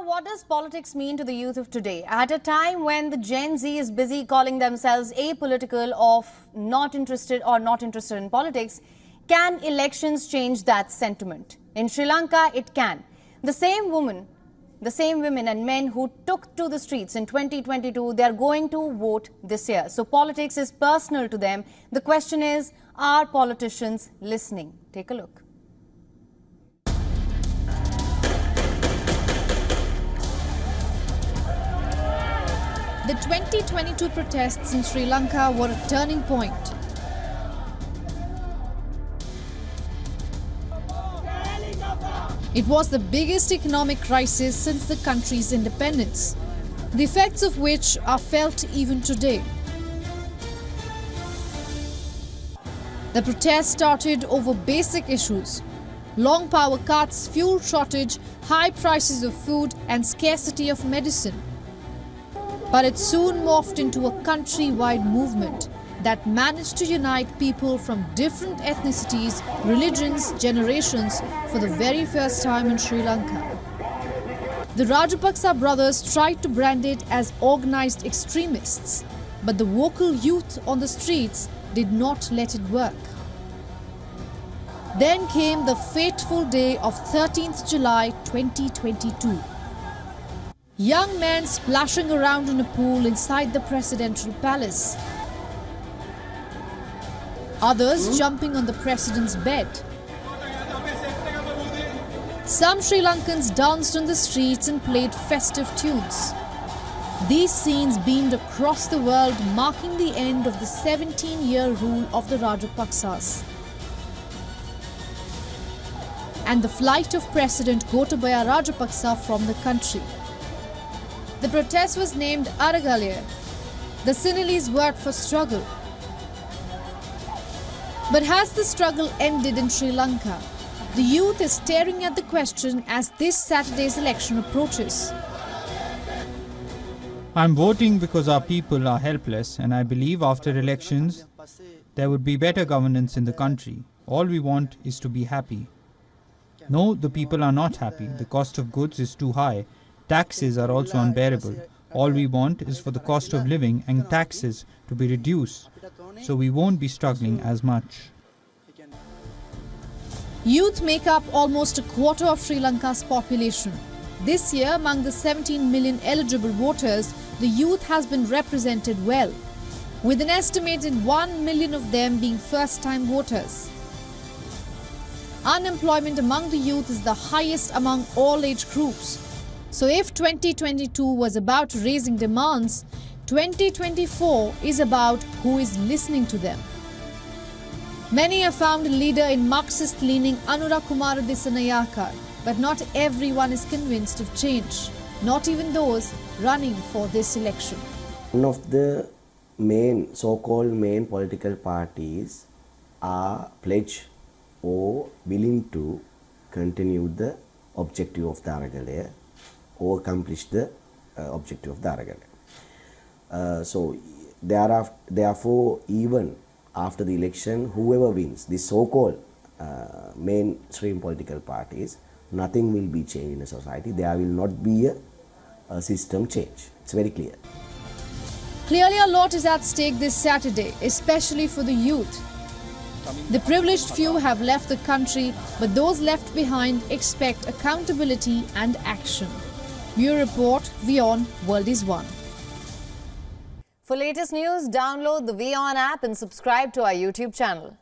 Now, what does politics mean to the youth of today? At a time when the Gen Z is busy calling themselves apolitical or not interested in politics, can elections change that sentiment? In Sri Lanka, it can. The same women and men who took to the streets in 2022, they are going to vote this year. So politics is personal to them. The question is, are politicians listening? Take a look. The 2022 protests in Sri Lanka were a turning point. It was the biggest economic crisis since the country's independence, the effects of which are felt even today. The protest started over basic issues: long power cuts, fuel shortage, high prices of food and scarcity of medicine. But it soon morphed into a country-wide movement that managed to unite people from different ethnicities, religions, generations for the very first time in Sri Lanka. The Rajapaksa brothers tried to brand it as organized extremists, but the vocal youth on the streets did not let it work. Then came the fateful day of 13th July 2022. Young men splashing around in a pool inside the presidential palace. Others jumping on the president's bed. Some Sri Lankans danced on the streets and played festive tunes. These scenes beamed across the world, marking the end of the 17-year rule of the Rajapaksas and the flight of President Gotabaya Rajapaksa from the country. The protest was named Aragalaya, the Sinhalese word for struggle. But has the struggle ended in Sri Lanka? The youth is staring at the question as this Saturday's election approaches. I'm voting because our people are helpless, and I believe after elections there would be better governance in the country. All we want is to be happy. No, the people are not happy. The cost of goods is too high. Taxes are also unbearable. All we want is for the cost of living and taxes to be reduced, so we won't be struggling as much. Youth make up almost a quarter of Sri Lanka's population. This year, among the 17 million eligible voters, the youth has been represented well, with an estimated 1 million of them being first-time voters. Unemployment among the youth is the highest among all age groups. So if 2022 was about raising demands, 2024 is about who is listening to them. Many have found a leader in Marxist-leaning Anura Kumara Dissanayake, but not everyone is convinced of change, not even those running for this election. One of the so-called main political parties are pledged or willing to continue the objective of the Aragalaya or accomplish the objective of the Aragalaya. So therefore, even after the election, whoever wins, the so-called mainstream political parties, nothing will be changed in the society. There will not be a system change. It's very clear. Clearly, a lot is at stake this Saturday, especially for the youth. The privileged few have left the country, but those left behind expect accountability and action. Bureau Report, WION World is One. For latest news, download the WION app and subscribe to our YouTube channel.